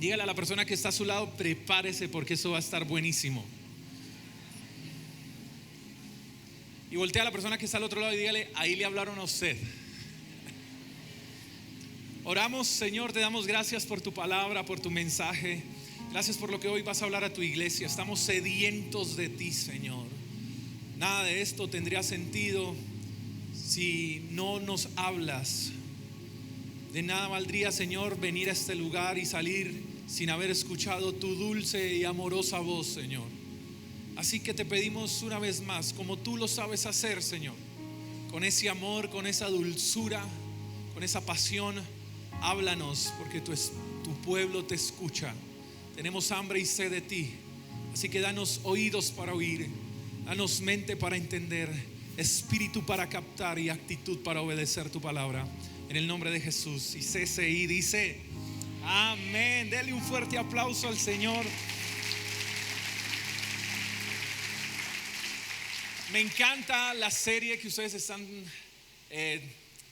Dígale a la persona que está a su lado, prepárese porque eso va a estar buenísimo. Y voltea a la persona que está al otro lado y dígale, ahí le hablaron a usted. Oramos, Señor, te damos gracias por tu palabra, por tu mensaje. Gracias por lo que hoy vas a hablar a tu iglesia. Estamos sedientos de ti, Señor. Nada de esto tendría sentido si no nos hablas. De nada valdría, Señor, venir a este lugar y salir sin haber escuchado tu dulce y amorosa voz, Señor. Así que te pedimos una vez más, como tú lo sabes hacer, Señor, con ese amor, con esa dulzura, con esa pasión, háblanos, porque tu pueblo te escucha. Tenemos hambre y sed de ti. Así que danos oídos para oír, danos mente para entender, espíritu para captar y actitud para obedecer tu palabra. En el nombre de Jesús. Y CCI dice amén. Dele un fuerte aplauso al Señor. Me encanta la serie que ustedes están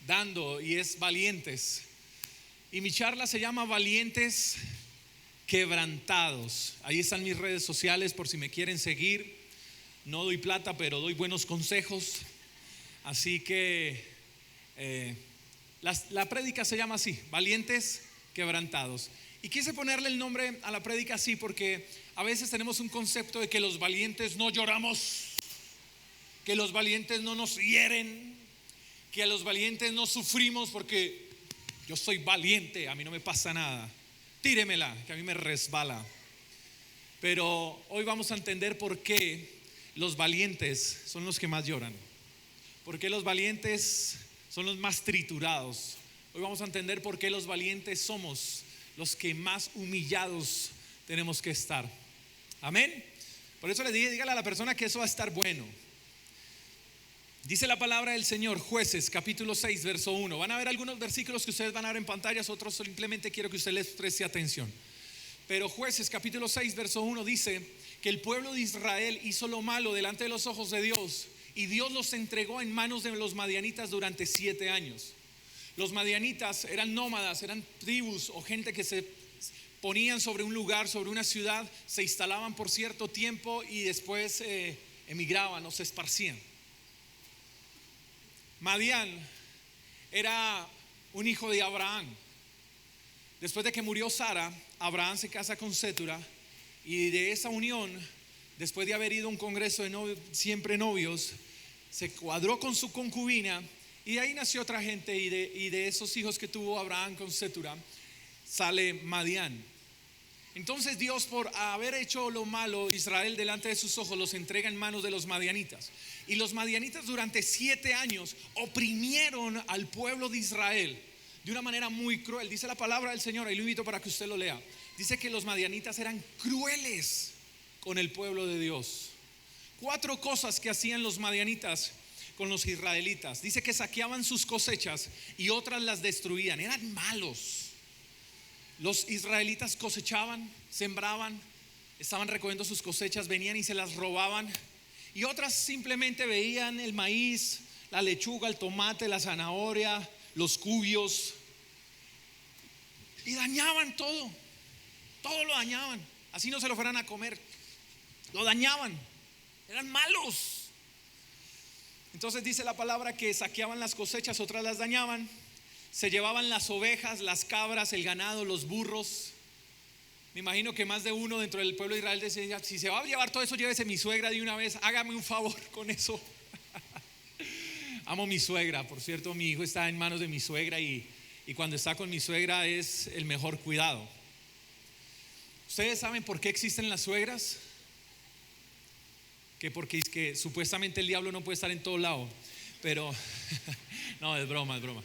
dando, y es Valientes. Y mi charla se llama Valientes Quebrantados. Ahí están mis redes sociales por si me quieren seguir. No doy plata, pero doy buenos consejos. Así que la prédica se llama así, Valientes Quebrantados. Y quise ponerle el nombre a la prédica así porque a veces tenemos un concepto de que los valientes no lloramos, que los valientes no nos hieren, que a los valientes no sufrimos porque yo soy valiente, a mí no me pasa nada. Tíremela, que a mí me resbala. Pero hoy vamos a entender por qué los valientes son los que más lloran, por qué los valientes son los más triturados. Hoy vamos a entender por qué los valientes somos los que más humillados tenemos que estar. Amén. Por eso les dije, dígale a la persona que eso va a estar bueno. Dice la palabra del Señor, Jueces capítulo 6 verso 1. Van a ver algunos versículos que ustedes van a ver en pantallas, otros simplemente quiero que usted les preste atención. Pero Jueces capítulo 6 verso 1 dice que el pueblo de Israel hizo lo malo delante de los ojos de Dios, y Dios los entregó en manos de los madianitas durante 7 años. Los madianitas eran nómadas, eran tribus o gente que se ponían sobre un lugar, sobre una ciudad, se instalaban por cierto tiempo y después emigraban o se esparcían. Madián era un hijo de Abraham. Después de que murió Sara, Abraham se casa con Sétura, y de esa unión, después de haber ido a un congreso de siempre novios, se cuadró con su concubina, y de ahí nació otra gente, y de esos hijos que tuvo Abraham con Sétura sale Madián. Entonces Dios, por haber hecho lo malo, Israel delante de sus ojos los entrega en manos de los madianitas. Y los madianitas durante 7 años oprimieron al pueblo de Israel de una manera muy cruel. Dice la palabra del Señor, ahí lo invito para que usted lo lea. Dice que los madianitas eran crueles con el pueblo de Dios. 4 cosas que hacían los madianitas con los israelitas. Dice que saqueaban sus cosechas y otras las destruían. Eran malos. Los israelitas cosechaban, sembraban, estaban recogiendo sus cosechas, venían y se las robaban. Y otras simplemente veían el maíz, la lechuga, el tomate, la zanahoria, los cubios, y dañaban todo. Todo lo dañaban. Así no se lo fueran a comer, lo dañaban. Eran malos. Entonces dice la palabra que saqueaban las cosechas, otras las dañaban. Se llevaban las ovejas, las cabras, el ganado, los burros. Me imagino que más de uno dentro del pueblo de Israel decía, si se va a llevar todo eso, llévese mi suegra de una vez, hágame un favor con eso. Amo mi suegra, por cierto, mi hijo está en manos de mi suegra, y cuando está con mi suegra es el mejor cuidado. ¿Ustedes saben por qué existen las suegras? Que porque es que supuestamente el diablo no puede estar en todo lado, pero no, es broma, es broma.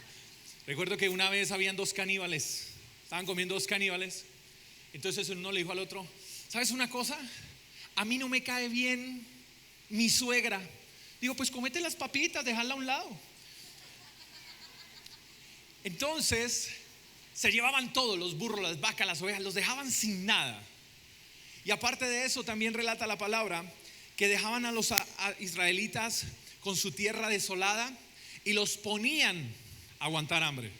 Recuerdo que una vez habían 2 caníbales, estaban comiendo 2 caníbales. Entonces uno le dijo al otro, ¿sabes una cosa? A mí no me cae bien mi suegra. Digo, pues comete las papitas, déjala a un lado. Entonces se llevaban todo, los burros, las vacas, las ovejas, los dejaban sin nada. Y aparte de eso también relata la palabra que dejaban a los israelitas con su tierra desolada y los ponían a aguantar hambre.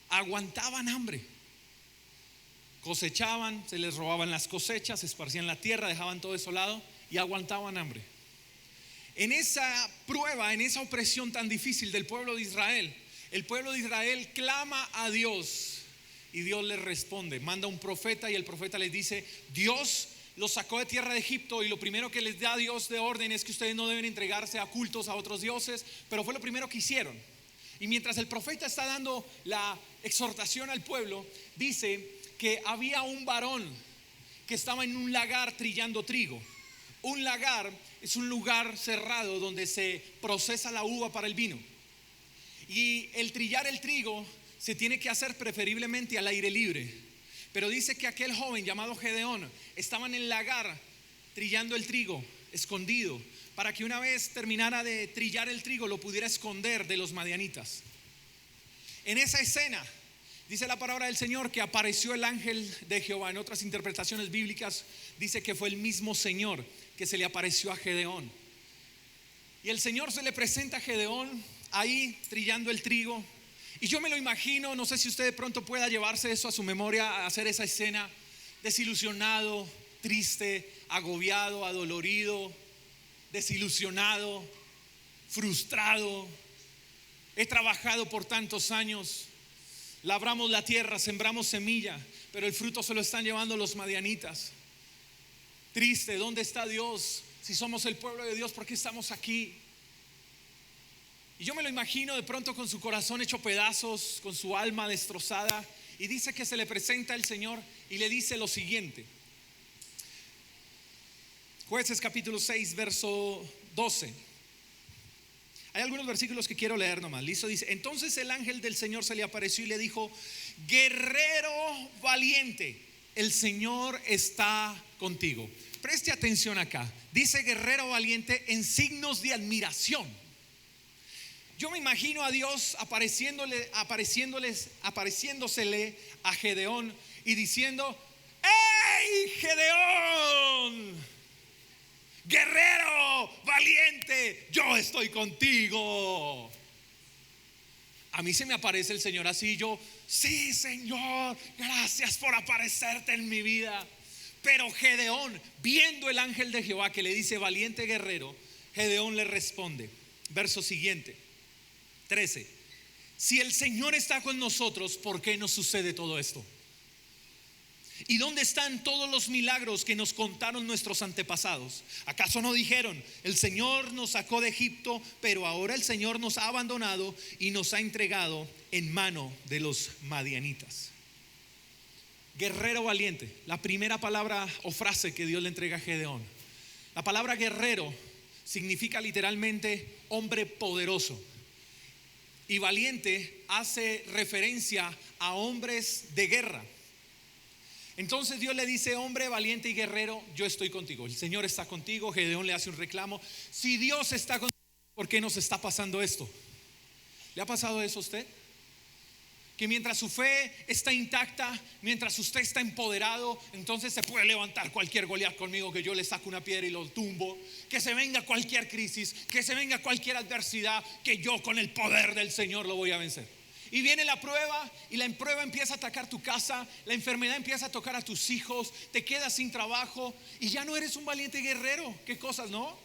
Aguantaban hambre. cosechaban, se les robaban las cosechas, esparcían la tierra, dejaban todo desolado y aguantaban hambre. En esa prueba, en esa opresión tan difícil del pueblo de Israel, el pueblo de Israel clama a Dios y Dios les responde, manda un profeta y el profeta les dice: Dios los sacó de tierra de Egipto y lo primero que les da Dios de orden es que ustedes no deben entregarse a cultos a otros dioses, pero fue lo primero que hicieron. Y mientras el profeta está dando la exhortación al pueblo, dice que había un varón que estaba en un lagar trillando trigo. Un lagar es un lugar cerrado donde se procesa la uva para el vino. Y el trillar el trigo se tiene que hacer preferiblemente al aire libre. Pero dice que aquel joven llamado Gedeón estaba en el lagar trillando el trigo, escondido, para que una vez terminara de trillar el trigo lo pudiera esconder de los madianitas. En esa escena dice la palabra del Señor que apareció el ángel de Jehová. En otras interpretaciones bíblicas dice que fue el mismo Señor que se le apareció a Gedeón. Y el Señor se le presenta a Gedeón ahí trillando el trigo. Y yo me lo imagino, no sé si usted de pronto pueda llevarse eso a su memoria, a hacer esa escena, desilusionado, triste, agobiado, adolorido, desilusionado, frustrado. He trabajado por tantos años, labramos la tierra, sembramos semilla, pero el fruto se lo están llevando los madianitas. Triste, ¿dónde está Dios? Si somos el pueblo de Dios, ¿por qué estamos aquí? Y yo me lo imagino de pronto con su corazón hecho pedazos, con su alma destrozada. Y dice que se le presenta el Señor y le dice lo siguiente. Jueces capítulo 6 verso 12. Hay algunos versículos que quiero leer nomás. Listo, dice: entonces el ángel del Señor se le apareció y le dijo: guerrero valiente, el Señor está contigo. Preste atención acá. Dice guerrero valiente en signos de admiración. Yo me imagino a Dios apareciéndosele a Gedeón y diciendo: ¡hey, Gedeón! Guerrero valiente, yo estoy contigo. A mí se me aparece el Señor así, yo: sí, Señor, gracias por aparecerte en mi vida. Pero Gedeón, viendo el ángel de Jehová que le dice valiente guerrero, Gedeón le responde, verso siguiente 13: si el Señor está con nosotros, ¿por qué nos sucede todo esto? ¿Y dónde están todos los milagros que nos contaron nuestros antepasados? ¿Acaso no dijeron: el Señor nos sacó de Egipto, pero ahora el Señor nos ha abandonado y nos ha entregado en mano de los madianitas? Guerrero valiente, la primera palabra o frase que Dios le entrega a Gedeón. La palabra guerrero significa literalmente hombre poderoso. Y valiente hace referencia a hombres de guerra. Entonces Dios le dice: hombre valiente y guerrero, yo estoy contigo. El Señor está contigo. Gedeón le hace un reclamo: si Dios está contigo, ¿por qué nos está pasando esto? ¿Le ha pasado eso a usted? Que mientras su fe está intacta, mientras usted está empoderado, entonces se puede levantar cualquier Goliat conmigo, que yo le saco una piedra y lo tumbo. Que se venga cualquier crisis, que se venga cualquier adversidad, que yo con el poder del Señor lo voy a vencer. Y viene la prueba, y la prueba empieza a atacar tu casa, la enfermedad empieza a tocar a tus hijos, te quedas sin trabajo y ya no eres un valiente guerrero. ¿Qué cosas, no?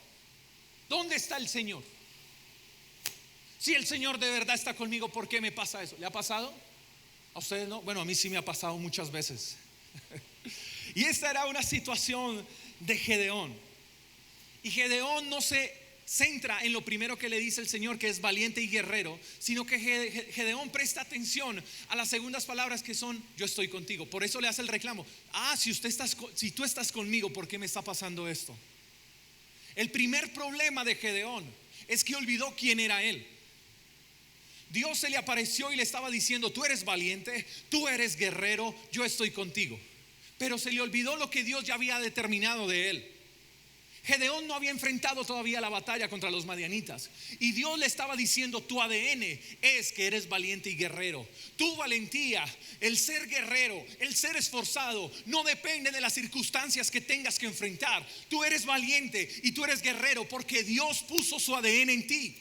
¿Dónde está el Señor? Si el Señor de verdad está conmigo, ¿por qué me pasa eso? ¿Le ha pasado? ¿A ustedes no? Bueno, a mí sí me ha pasado muchas veces. Y esta era una situación de Gedeón. Y Gedeón no se centra en lo primero que le dice el Señor, que es valiente y guerrero, sino que Gedeón presta atención a las segundas palabras, que son: yo estoy contigo. Por eso le hace el reclamo: si tú estás conmigo, ¿por qué me está pasando esto? El primer problema de Gedeón es que olvidó quién era él. Dios se le apareció y le estaba diciendo: tú eres valiente, tú eres guerrero, yo estoy contigo. Pero se le olvidó lo que Dios ya había determinado de él. Gedeón no había enfrentado todavía la batalla contra los madianitas, y Dios le estaba diciendo: tu ADN es que eres valiente y guerrero. Tu valentía, el ser guerrero, el ser esforzado, no depende de las circunstancias que tengas que enfrentar. Tú eres valiente y tú eres guerrero porque Dios puso su ADN en ti.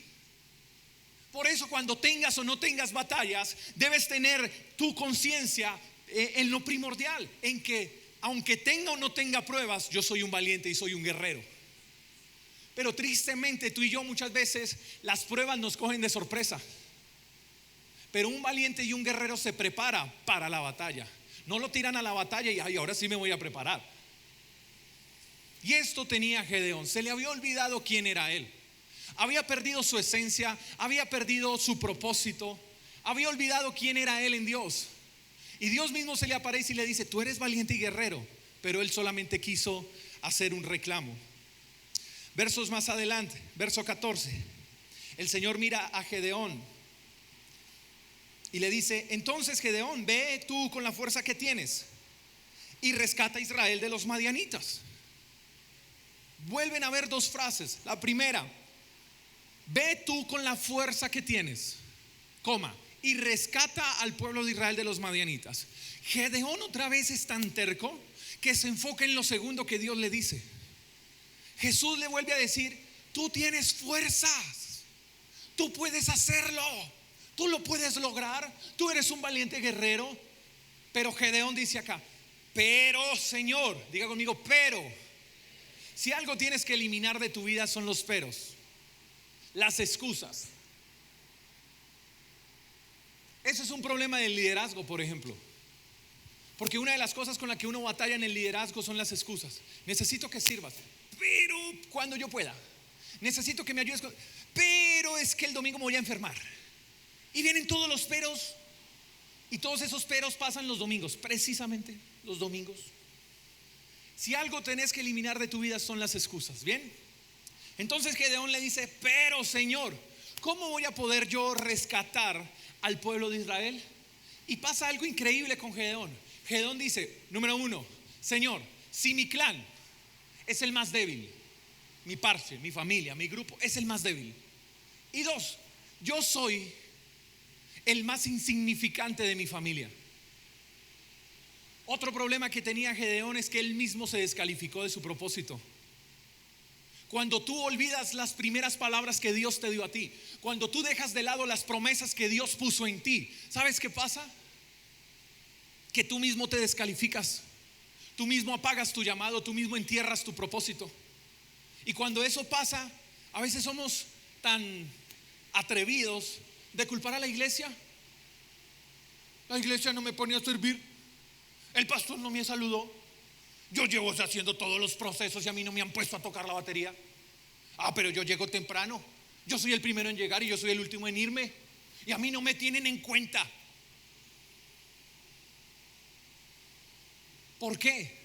Por eso, cuando tengas o no tengas batallas, debes tener tu conciencia en lo primordial, en que aunque tenga o no tenga pruebas, yo soy un valiente y soy un guerrero. Pero tristemente tú y yo muchas veces las pruebas nos cogen de sorpresa. Pero un valiente y un guerrero se prepara para la batalla. No lo tiran a la batalla y ahora sí me voy a preparar. Y esto tenía Gedeón. Se le había olvidado quién era él. Había perdido su esencia, había perdido su propósito, había olvidado quién era él en Dios. Y Dios mismo se le aparece y le dice: tú eres valiente y guerrero. Pero él solamente quiso hacer un reclamo. Versos más adelante, verso 14, el Señor mira a Gedeón y le dice: entonces Gedeón, ve tú con la fuerza que tienes y rescata a Israel de los madianitas. Vuelven a ver dos frases. La primera: ve tú con la fuerza que tienes, coma, y rescata al pueblo de Israel de los madianitas. Gedeón otra vez es tan terco que se enfoca en lo segundo que Dios le dice. Jesús le vuelve a decir: tú tienes fuerzas, tú puedes hacerlo, tú lo puedes lograr, tú eres un valiente guerrero. Pero Gedeón dice acá: pero Señor, diga conmigo, pero. Si algo tienes que eliminar de tu vida son los peros, las excusas. Ese es un problema del liderazgo, por ejemplo. Porque una de las cosas con la que uno batalla en el liderazgo son las excusas. Necesito que sirvas, pero cuando yo pueda. Necesito que me ayudes, pero es que el domingo me voy a enfermar. Y vienen todos los peros. Y todos esos peros pasan los domingos, precisamente los domingos. Si algo tenés que eliminar de tu vida son las excusas, ¿bien? Entonces Gedeón le dice: pero Señor, ¿cómo voy a poder yo rescatar al pueblo de Israel? Y pasa algo increíble con Gedeón. Gedeón dice, número uno: Señor, si mi clan es el más débil, mi parche, mi familia, mi grupo es el más débil, y dos, yo soy el más insignificante de mi familia. Otro problema que tenía Gedeón es que él mismo se descalificó de su propósito. Cuando tú olvidas las primeras palabras que Dios te dio a ti, cuando tú dejas de lado las promesas que Dios puso en ti, ¿sabes qué pasa? Que tú mismo te descalificas, tú mismo apagas tu llamado, tú mismo entierras tu propósito. Y cuando eso pasa, a veces somos tan atrevidos de culpar a la iglesia. La iglesia no me pone a servir, el pastor no me saludó, yo llevo haciendo todos los procesos y a mí no me han puesto a tocar la batería. Pero yo llego temprano, yo soy el primero en llegar y yo soy el último en irme, y a mí no me tienen en cuenta. ¿Por qué?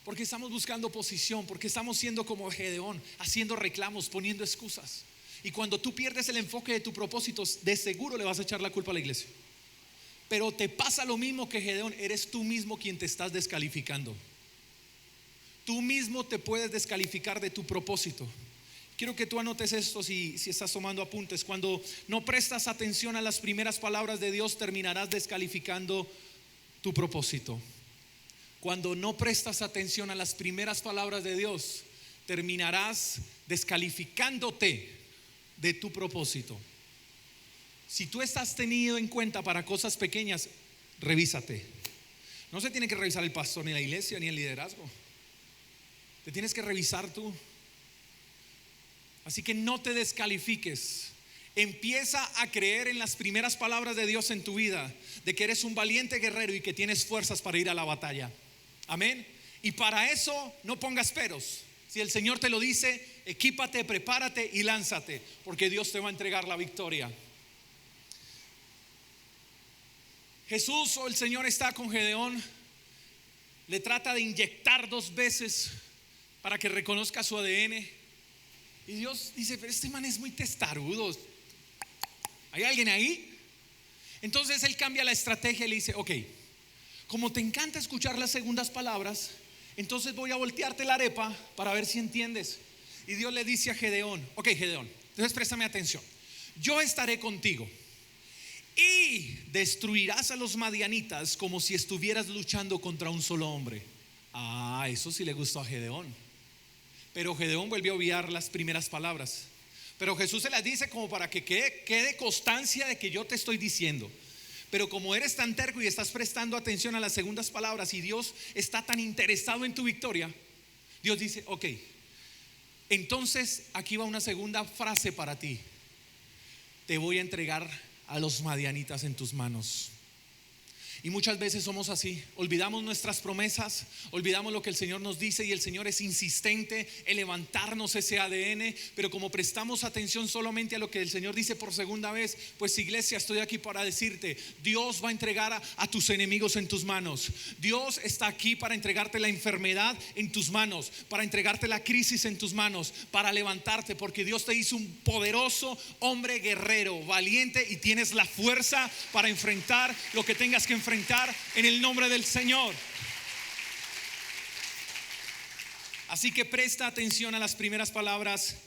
Porque estamos buscando posición, porque estamos siendo como Gedeón, haciendo reclamos, poniendo excusas. Y cuando tú pierdes el enfoque de tu propósito, de seguro le vas a echar la culpa a la iglesia. Pero te pasa lo mismo que Gedeón, eres tú mismo quien te estás descalificando. Tú mismo te puedes descalificar de tu propósito. Quiero que tú anotes esto si estás tomando apuntes. Cuando no prestas atención a las primeras palabras de Dios, terminarás descalificando tu propósito. Cuando no prestas atención a las primeras palabras de Dios, terminarás descalificándote de tu propósito. Si tú estás tenido en cuenta para cosas pequeñas, revísate. No se tiene que revisar el pastor, ni la iglesia, ni el liderazgo. Te tienes que revisar tú. Así que no te descalifiques. Empieza a creer en las primeras palabras de Dios en tu vida, de que eres un valiente guerrero y que tienes fuerzas para ir a la batalla. Amén. Y para eso no pongas peros. Si el Señor te lo dice, equípate, prepárate y lánzate, porque Dios te va a entregar la victoria. Jesús o el Señor está con Gedeón, le trata de inyectar 2 veces para que reconozca su ADN. Y Dios dice: pero este man es muy testarudo, ¿hay alguien ahí? Entonces él cambia la estrategia y le dice: ok, como te encanta escuchar las segundas palabras, entonces voy a voltearte la arepa para ver si entiendes. Y Dios le dice a Gedeón: ok, Gedeón, entonces préstame atención, yo estaré contigo y destruirás a los madianitas como si estuvieras luchando contra un solo hombre. Eso sí le gustó a Gedeón. Pero Gedeón volvió a obviar las primeras palabras. Pero Jesús se las dice como para que quede constancia de que yo te estoy diciendo: Pero como eres tan terco y estás prestando atención a las segundas palabras y Dios está tan interesado en tu victoria, Dios dice, ok, entonces aquí va una segunda frase para ti. Te voy a entregar a los madianitas en tus manos. Y muchas veces somos así, olvidamos nuestras promesas, olvidamos lo que el Señor nos dice, y el Señor es insistente en levantarnos ese ADN, pero como prestamos atención solamente a lo que el Señor dice por segunda vez, pues iglesia, estoy aquí para decirte, Dios va a entregar a tus enemigos en tus manos. Dios está aquí para entregarte la enfermedad en tus manos, para entregarte la crisis en tus manos, para levantarte, porque Dios te hizo un poderoso hombre guerrero, valiente, y tienes la fuerza para enfrentar lo que tengas que enfrentar en el nombre del Señor. Así que presta atención a las primeras palabras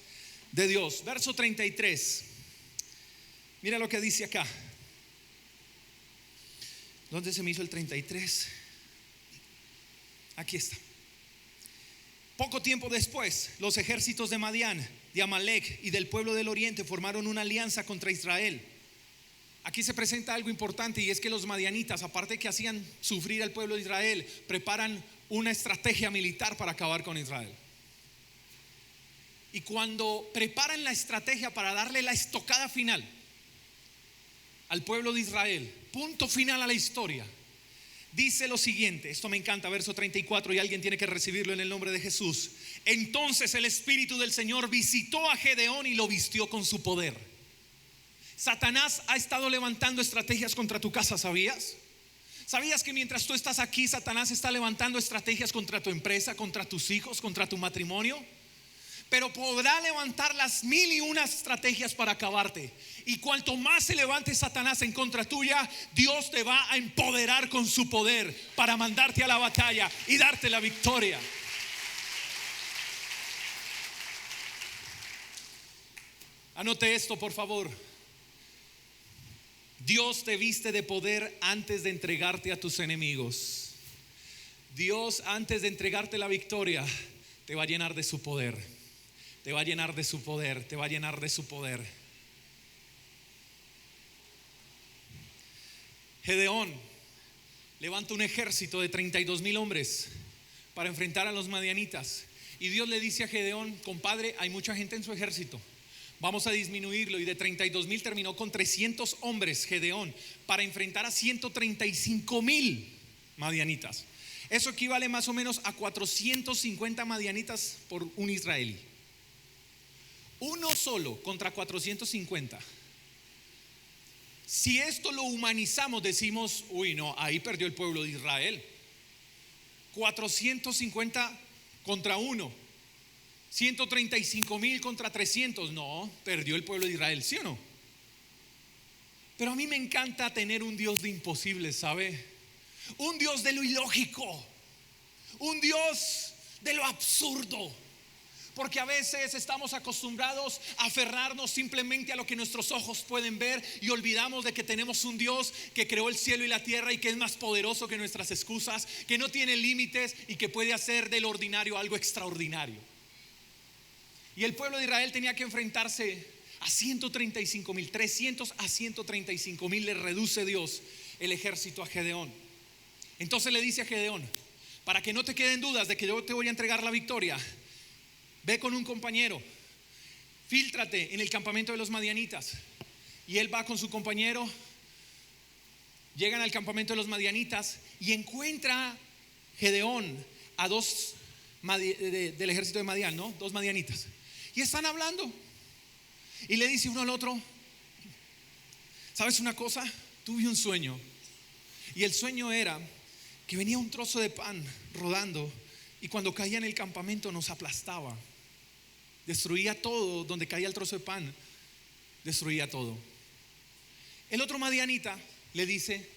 de Dios. Verso 33. Mira lo que dice acá. ¿Dónde se me hizo el 33? Aquí está. Poco tiempo después, los ejércitos de Madián, de Amalek y del pueblo del oriente formaron una alianza contra Israel. Aquí se presenta algo importante, y es que los madianitas, aparte de que hacían sufrir al pueblo de Israel, preparan una estrategia militar para acabar con Israel. Y cuando preparan la estrategia para darle la estocada final al pueblo de Israel, punto final a la historia, dice lo siguiente. Esto me encanta, verso 34, y alguien tiene que recibirlo en el nombre de Jesús. Entonces el Espíritu del Señor visitó a Gedeón y lo vistió con su poder. Satanás ha estado levantando estrategias contra tu casa, ¿sabías? ¿Sabías que mientras tú estás aquí, Satanás está levantando estrategias contra tu empresa, contra tus hijos, contra tu matrimonio? Pero podrá levantar las 1001 estrategias para acabarte. Y cuanto más se levante Satanás en contra tuya, Dios te va a empoderar con su poder para mandarte a la batalla y darte la victoria. Anote esto, por favor. Dios te viste de poder antes de entregarte a tus enemigos. Dios, antes de entregarte la victoria, te va a llenar de su poder. Te va a llenar de su poder. Te va a llenar de su poder. Gedeón levanta un ejército de 32,000 hombres para enfrentar a los madianitas. Y Dios le dice a Gedeón: compadre, hay mucha gente en su ejército, vamos a disminuirlo. Y de 32,000 terminó con 300 hombres Gedeón para enfrentar a 135,000 madianitas. Eso equivale más o menos a 450 madianitas por un israelí. Uno solo contra 450. Si esto lo humanizamos, decimos: uy, no, ahí perdió el pueblo de Israel. 450 contra uno, 135,000 contra 300. No, perdió el pueblo de Israel, ¿sí o no? Pero a mí me encanta tener un Dios de imposibles, ¿sabe? Un Dios de lo ilógico, un Dios de lo absurdo. Porque a veces estamos acostumbrados a aferrarnos simplemente a lo que nuestros ojos pueden ver y olvidamos de que tenemos un Dios que creó el cielo y la tierra y que es más poderoso que nuestras excusas, que no tiene límites y que puede hacer del ordinario algo extraordinario. Y el pueblo de Israel tenía que enfrentarse a 135,000, 300 a 135,000. Le reduce Dios el ejército a Gedeón. Entonces le dice a Gedeón: para que no te queden dudas de que yo te voy a entregar la victoria, ve con un compañero, fíltrate en el campamento de los madianitas. Y él va con su compañero, llegan al campamento de los madianitas y encuentra Gedeón a dos del ejército de Madián, ¿no? Dos madianitas. Y están hablando. Y le dice uno al otro: ¿sabes una cosa? Tuve un sueño. Y el sueño era que venía un trozo de pan rodando y cuando caía en el campamento nos aplastaba. Destruía todo donde caía el trozo de pan. Destruía todo. El otro madianita le dice: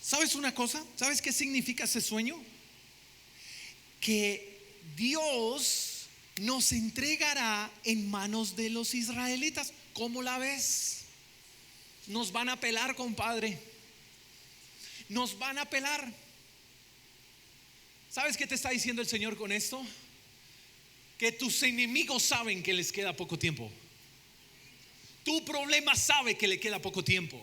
¿sabes una cosa? ¿Sabes qué significa ese sueño? Que Dios nos entregará en manos de los israelitas. ¿Cómo la ves? Nos van a pelar, compadre. Nos van a pelar. ¿Sabes qué te está diciendo el Señor con esto? Que tus enemigos saben que les queda poco tiempo. Tu problema sabe que le queda poco tiempo.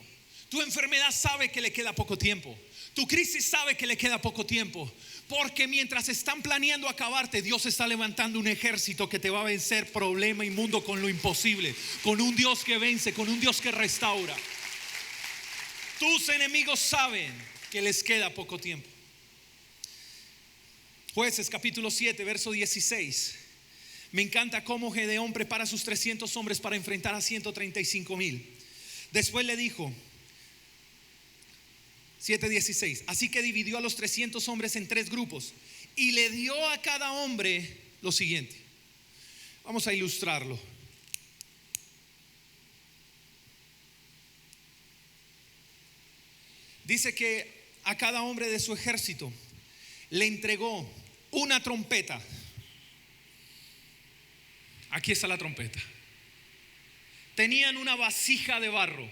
Tu enfermedad sabe que le queda poco tiempo. Tu crisis sabe que le queda poco tiempo. Porque mientras están planeando acabarte, Dios está levantando un ejército que te va a vencer problema inmundo con lo imposible. Con un Dios que vence, con un Dios que restaura. Tus enemigos saben que les queda poco tiempo. Jueces capítulo 7 verso 16. Me encanta cómo Gedeón prepara a sus 300 hombres para enfrentar a 135,000. Después le dijo 7:16. Así que dividió a los 300 hombres en 3 grupos y le dio a cada hombre lo siguiente. Vamos a ilustrarlo. Dice que a cada hombre de su ejército le entregó una trompeta. Aquí está la trompeta. Tenían una vasija de barro.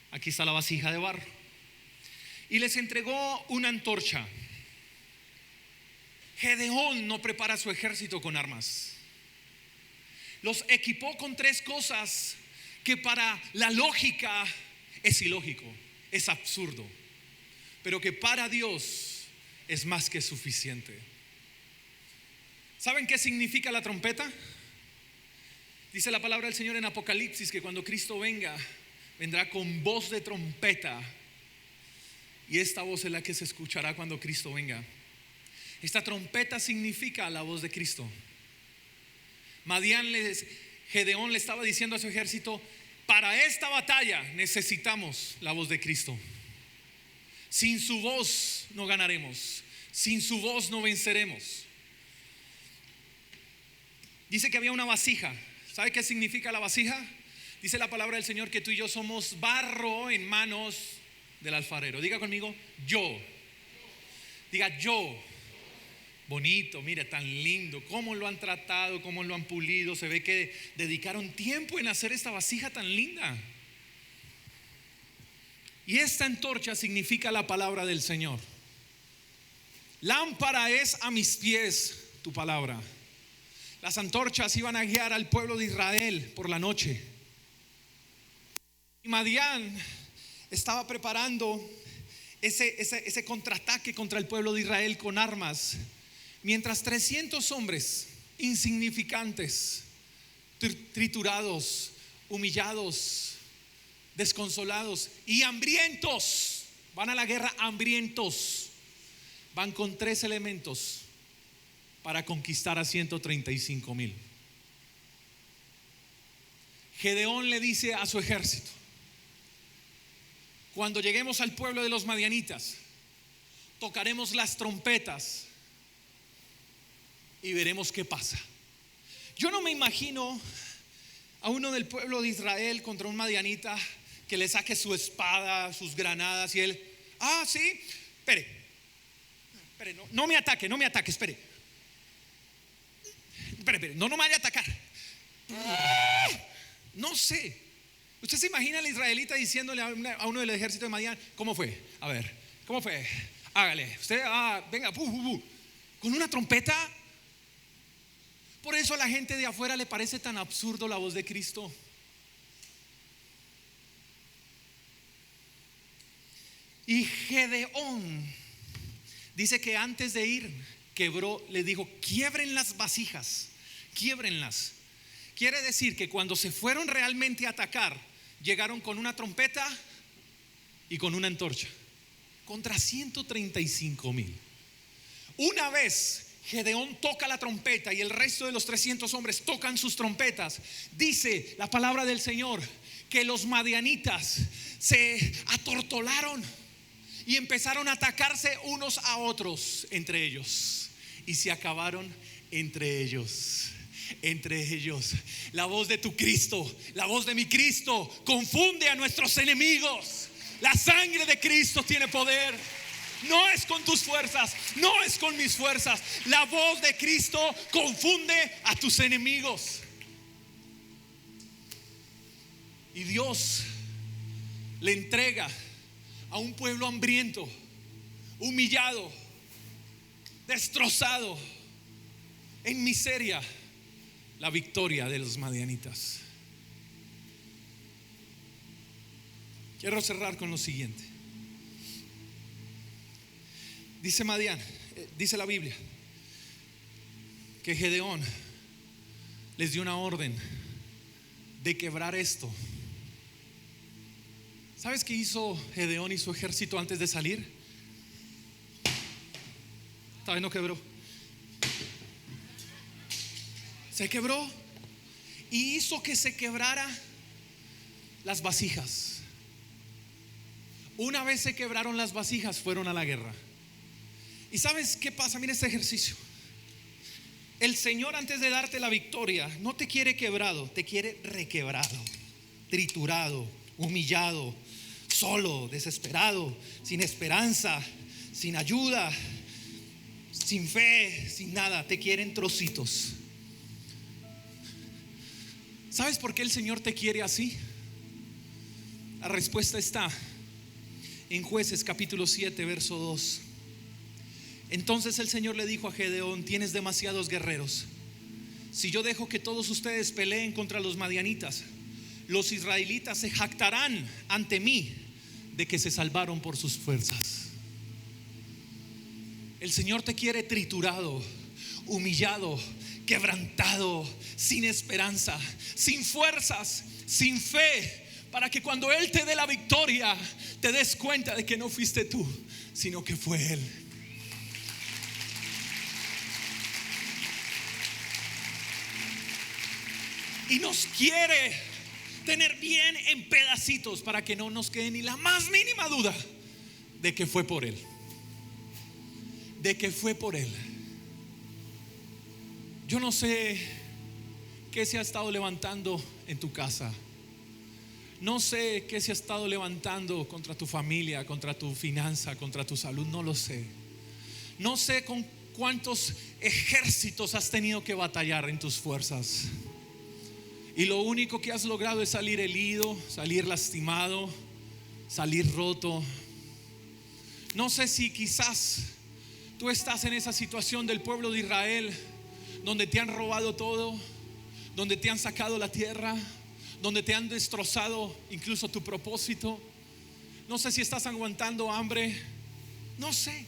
Aquí está la vasija de barro. Y les entregó una antorcha. Gedeón no prepara su ejército con armas. Los equipó con 3 cosas que para la lógica es ilógico, es absurdo, pero que para Dios es más que suficiente. ¿Saben qué significa la trompeta? Dice la palabra del Señor en Apocalipsis que cuando Cristo venga, vendrá con voz de trompeta. Y esta voz es la que se escuchará cuando Cristo venga. Esta trompeta significa la voz de Cristo. Gedeón le estaba diciendo a su ejército: para esta batalla necesitamos la voz de Cristo. Sin su voz no ganaremos. Sin su voz no venceremos. Dice que había una vasija. ¿Sabe qué significa la vasija? Dice la palabra del Señor que tú y yo somos barro en manos del alfarero. Diga conmigo, yo. Diga yo. Bonito, mira, tan lindo. Cómo lo han tratado, cómo lo han pulido. Se ve que dedicaron tiempo en hacer esta vasija tan linda. Y esta antorcha significa la palabra del Señor. Lámpara es a mis pies tu palabra. Las antorchas iban a guiar al pueblo de Israel por la noche. Y Madián estaba preparando ese contraataque contra el pueblo de Israel con armas, mientras 300 hombres insignificantes, triturados, humillados, desconsolados y hambrientos, van a la guerra hambrientos, van con 3 elementos para conquistar a 135,000. Gedeón le dice a su ejército: cuando lleguemos al pueblo de los madianitas, tocaremos las trompetas y veremos qué pasa. Yo no me imagino a uno del pueblo de Israel contra un madianita que le saque su espada, sus granadas y él: sí, espere, no me ataque, espere, no me vaya a atacar. No sé. ¿Usted se imagina al israelita diciéndole a uno del ejército de Madián: ¿cómo fue? A ver, ¿cómo fue? Hágale, usted, venga, con una trompeta. Por eso a la gente de afuera le parece tan absurdo la voz de Cristo. Y Gedeón dice que antes de ir le dijo: quiebren las vasijas, quiébrenlas. Quiere decir que cuando se fueron realmente a atacar, llegaron con una trompeta y con una antorcha contra 135,000. Una vez Gedeón toca la trompeta y el resto de los 300 hombres tocan sus trompetas, dice la palabra del Señor que los madianitas se atortolaron y empezaron a atacarse unos a otros entre ellos, y se acabaron entre ellos. La voz de tu Cristo, la voz de mi Cristo confunde a nuestros enemigos. La sangre de Cristo tiene poder. No es con tus fuerzas, no es con mis fuerzas. La voz de Cristo confunde a tus enemigos. Y Dios le entrega a un pueblo hambriento, humillado, destrozado, en miseria, la victoria de los madianitas. Quiero cerrar con lo siguiente. Dice Madián, dice la Biblia, que Gedeón les dio una orden de quebrar esto. ¿Sabes qué hizo Gedeón y su ejército antes de salir? Esta vez no quebró. Se quebró y hizo que se quebrara las vasijas. Una vez se quebraron las vasijas, fueron a la guerra. ¿Y sabes qué pasa? Mira este ejercicio. El Señor, antes de darte la victoria, no te quiere quebrado, te quiere requebrado, triturado, humillado, solo, desesperado, sin esperanza, sin ayuda, sin fe, sin nada. Te quiere en trocitos. ¿Sabes por qué el Señor te quiere así? La respuesta está en Jueces capítulo 7 verso 2. Entonces el Señor le dijo a Gedeón: tienes demasiados guerreros. Si yo dejo que todos ustedes peleen contra los madianitas, los israelitas se jactarán ante mí de que se salvaron por sus fuerzas. El Señor te quiere triturado, humillado, quebrantado, sin esperanza, sin fuerzas, sin fe, para que cuando Él te dé la victoria te des cuenta de que no fuiste tú, sino que fue Él. Y nos quiere tener bien en pedacitos para que no nos quede ni la más mínima duda de que fue por Él. De que fue por Él. Yo no sé qué se ha estado levantando en tu casa. No sé qué se ha estado levantando contra tu familia, contra tu finanza, contra tu salud. No lo sé. No sé con cuántos ejércitos has tenido que batallar en tus fuerzas. Y lo único que has logrado es salir herido, salir lastimado, salir roto. No sé si quizás tú estás en esa situación del pueblo de Israel, donde te han robado todo, donde te han sacado la tierra, donde te han destrozado incluso tu propósito. No sé si estás aguantando hambre, no sé.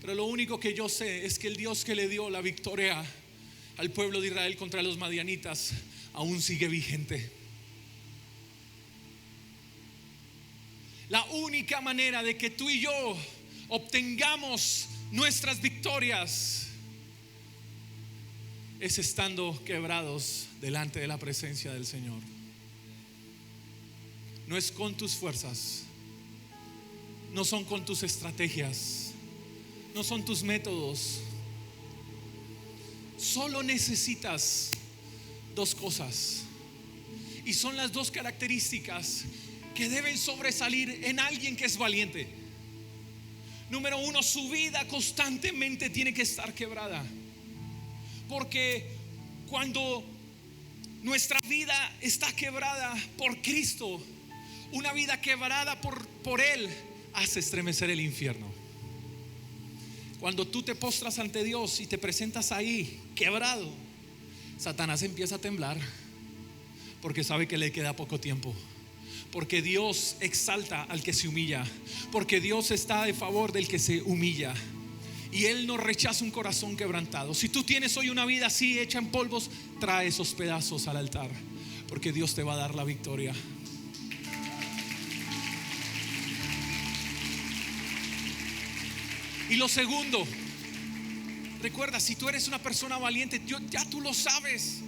Pero lo único que yo sé es que el Dios que le dio la victoria al pueblo de Israel contra los madianitas aún sigue vigente. La única manera de que tú y yo obtengamos nuestras victorias es estando quebrados delante de la presencia del Señor. No es con tus fuerzas, no son con tus estrategias, no son tus métodos. Solo necesitas dos cosas, y son las dos características que deben sobresalir en alguien que es valiente. Número uno, su vida constantemente tiene que estar quebrada, porque cuando nuestra vida está quebrada por Cristo, una vida quebrada por Él hace estremecer el infierno. Cuando tú te postras ante Dios y te presentas ahí quebrado, Satanás empieza a temblar, porque sabe que le queda poco tiempo. Porque Dios exalta al que se humilla, porque Dios está a favor del que se humilla, y Él no rechaza un corazón quebrantado. Si tú tienes hoy una vida así hecha en polvos, trae esos pedazos al altar, porque Dios te va a dar la victoria. Y lo segundo, recuerda, si tú eres una persona valiente, ya tú lo sabes.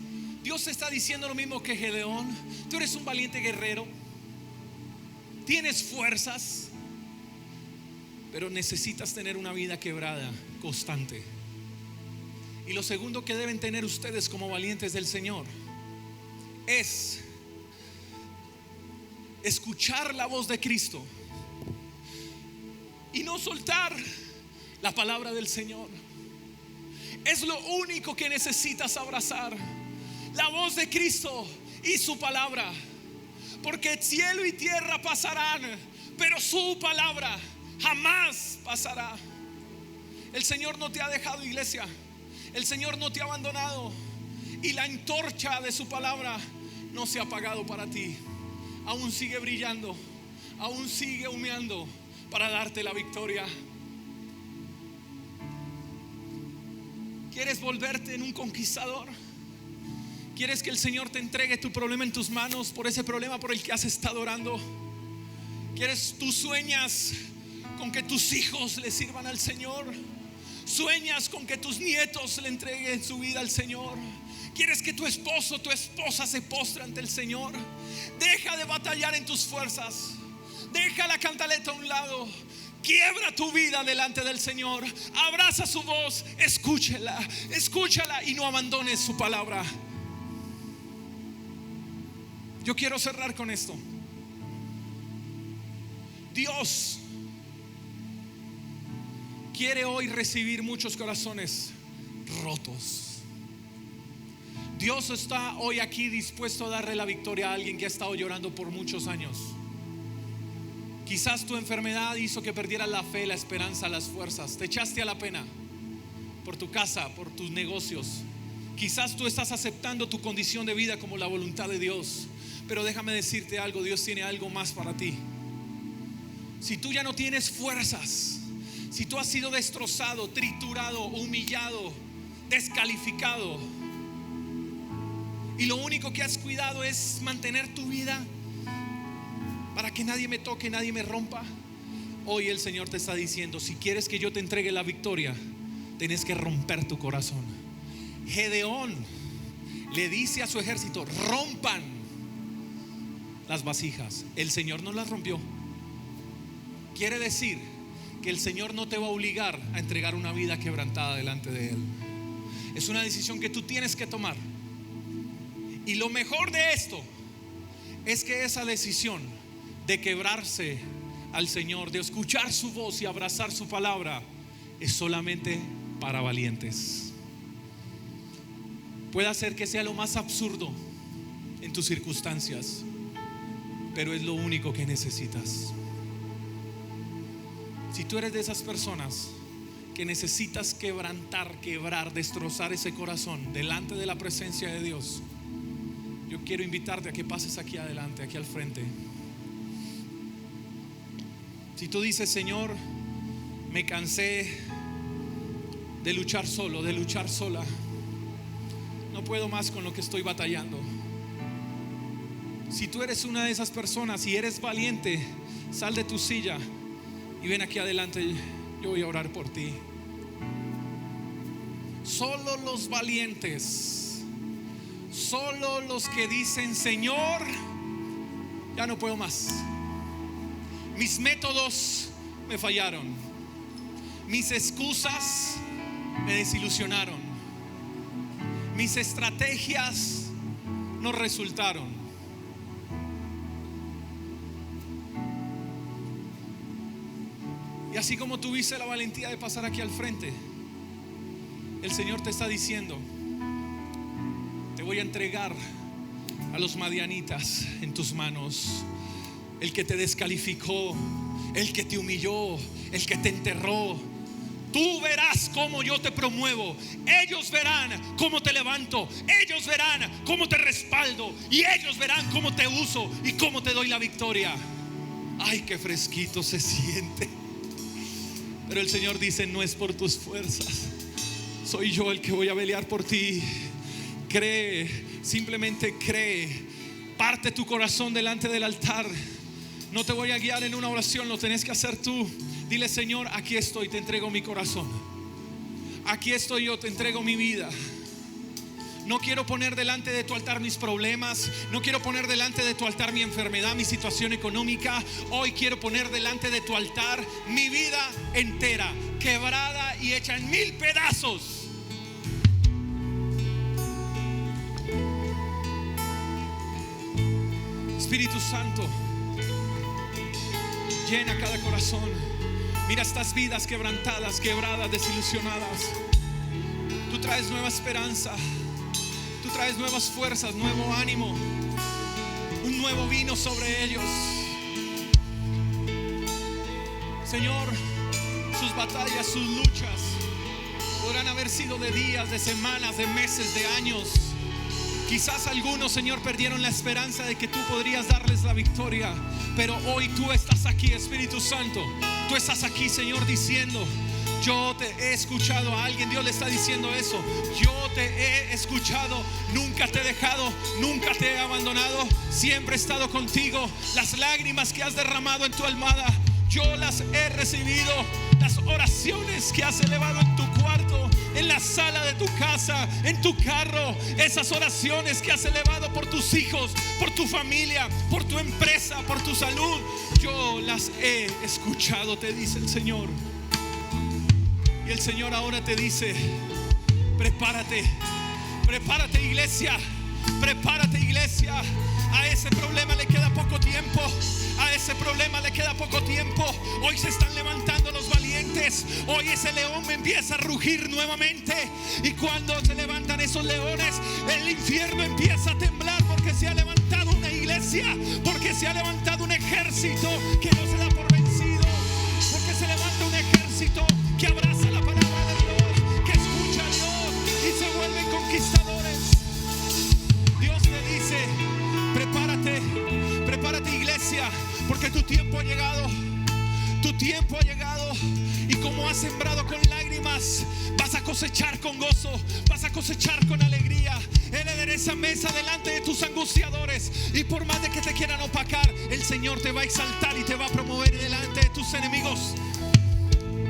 Dios te está diciendo lo mismo que Gedeón. Tú eres un valiente guerrero, tienes fuerzas, pero necesitas tener una vida quebrada, constante. Y lo segundo que deben tener ustedes como valientes del Señor es escuchar la voz de Cristo y no soltar la palabra del Señor. Es lo único que necesitas abrazar, la voz de Cristo y su palabra, porque cielo y tierra pasarán, pero su palabra jamás pasará. El Señor no te ha dejado, iglesia. El Señor no te ha abandonado, y la antorcha de su palabra no se ha apagado para ti. aún sigue brillando, aún sigue humeando para darte la victoria. ¿Quieres volverte en un conquistador? ¿Quieres que el Señor te entregue tu problema en tus manos por ese problema por el que has estado orando? Tú sueñas con que tus hijos le sirvan al Señor? ¿Sueñas con que tus nietos le entreguen su vida al Señor? ¿Quieres que tu esposo, tu esposa se postre ante el Señor? Deja de batallar en tus fuerzas. Deja la cantaleta a un lado. Quiebra tu vida delante del Señor. Abraza su voz. Escúchala y no abandones su palabra. Yo quiero cerrar con esto. Dios quiere hoy recibir muchos corazones rotos. Dios está hoy aquí dispuesto a darle la victoria a alguien que ha estado llorando por muchos años. Quizás tu enfermedad hizo que perdieras la fe, la esperanza, las fuerzas. Te echaste a la pena por tu casa, por tus negocios. Quizás tú estás aceptando tu condición de vida como la voluntad de Dios. Pero déjame decirte algo, Dios tiene algo más para ti. Si tú ya no tienes fuerzas, si tú has sido destrozado, triturado, humillado, descalificado, y lo único que has cuidado es mantener tu vida para que nadie me toque, nadie me rompa, hoy el Señor te está diciendo: si quieres que yo te entregue la victoria, tienes que romper tu corazón. Gedeón le dice a su ejército: rompan las vasijas. El Señor no las rompió. Quiere decir que el Señor no te va a obligar a entregar una vida quebrantada delante de Él. Es una decisión que tú tienes que tomar. Y lo mejor de esto es que esa decisión de quebrarse al Señor, de escuchar su voz y abrazar su palabra, es solamente para valientes. Puede hacer que sea lo más absurdo en tus circunstancias, pero es lo único que necesitas. Si tú eres de esas personas que necesitas quebrar, destrozar ese corazón delante de la presencia de Dios, yo quiero invitarte a que pases aquí adelante, aquí al frente. Si tú dices: Señor, me cansé de luchar solo, de luchar sola, no puedo más con lo que estoy batallando. Si tú eres una de esas personas y eres valiente, sal de tu silla y ven aquí adelante. Yo voy a orar por ti. Solo los valientes, solo los que dicen: Señor, ya no puedo más. Mis métodos me fallaron. Mis excusas me desilusionaron. Mis estrategias no resultaron. Y así como tuviste la valentía de pasar aquí al frente, el Señor te está diciendo: te voy a entregar a los madianitas en tus manos. El que te descalificó, el que te humilló, el que te enterró. Tú verás cómo yo te promuevo. Ellos verán cómo te levanto. Ellos verán cómo te respaldo. Y ellos verán cómo te uso y cómo te doy la victoria. Ay, qué fresquito se siente. Pero el Señor dice: no es por tus fuerzas, soy yo el que voy a pelear por ti. Cree, simplemente cree. Parte tu corazón delante del altar. No te voy a guiar en una oración, lo tenés que hacer tú. Dile: Señor, aquí estoy, te entrego mi corazón. Aquí estoy yo, te entrego mi vida. No quiero poner delante de tu altar mis problemas. No quiero poner delante de tu altar mi enfermedad, mi situación económica. Hoy quiero poner delante de tu altar mi vida entera, quebrada y hecha en 1000 pedazos. Espíritu Santo, llena cada corazón. Mira estas vidas quebrantadas, quebradas, desilusionadas. Tú traes nueva esperanza. Tú traes nuevas fuerzas, nuevo ánimo, un nuevo vino sobre ellos. Señor, sus batallas, sus luchas podrán haber sido de días, de semanas, de meses, de años. Quizás algunos, Señor, perdieron la esperanza de que tú podrías darles la victoria, pero hoy tú estás aquí, Espíritu Santo. Tú estás aquí, Señor, diciendo: yo te he escuchado. A alguien Dios le está diciendo eso: yo te he escuchado, nunca te he dejado, nunca te he abandonado, siempre he estado contigo. Las lágrimas que has derramado en tu almohada, yo las he recibido. Las oraciones que has elevado en tu cuarto, en la sala de tu casa, en tu carro, esas oraciones que has elevado por tus hijos, por tu familia, por tu empresa, por tu salud, yo las he escuchado, te dice el Señor. Y el Señor ahora te dice: prepárate, prepárate, iglesia, prepárate, iglesia. A ese problema le queda poco tiempo. A ese problema le queda poco tiempo. Hoy se están levantando los valientes. Hoy ese león empieza a rugir nuevamente. Y cuando se levantan esos leones, el infierno empieza a temblar, porque se ha levantado una iglesia, porque se ha levantado un ejército que no se da por vencido, porque se levanta un ejército que abraza la palabra de Dios, que escucha a Dios y se vuelven conquistadores. Dios te dice: prepárate, prepárate, iglesia, porque tu tiempo ha llegado. Tu tiempo ha llegado. Y como has sembrado con lágrimas, vas a cosechar con gozo, vas a cosechar con alegría. Él endereza mesa delante de tus angustiadores. Y por más de que te quieran opacar, el Señor te va a exaltar y te va a promover delante de tus enemigos.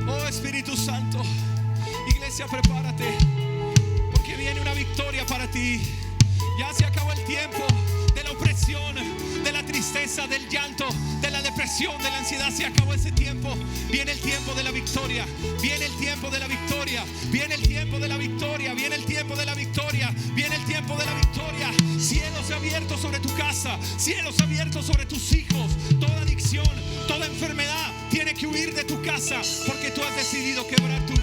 Oh, Espíritu Santo, iglesia, prepárate, porque viene una victoria para ti. Ya se acabó el tiempo de la opresión, de la tristeza, del llanto, de la depresión, de la ansiedad. Se acabó ese tiempo. Viene el tiempo de la victoria. Viene el tiempo de la victoria. Viene el tiempo de la victoria. Viene el tiempo de la victoria. Viene el tiempo de la victoria. Cielos abiertos sobre tu casa. Cielos abiertos sobre tus hijos. Toda adicción, toda enfermedad tiene que huir de tu casa, porque tú has decidido quebrar tu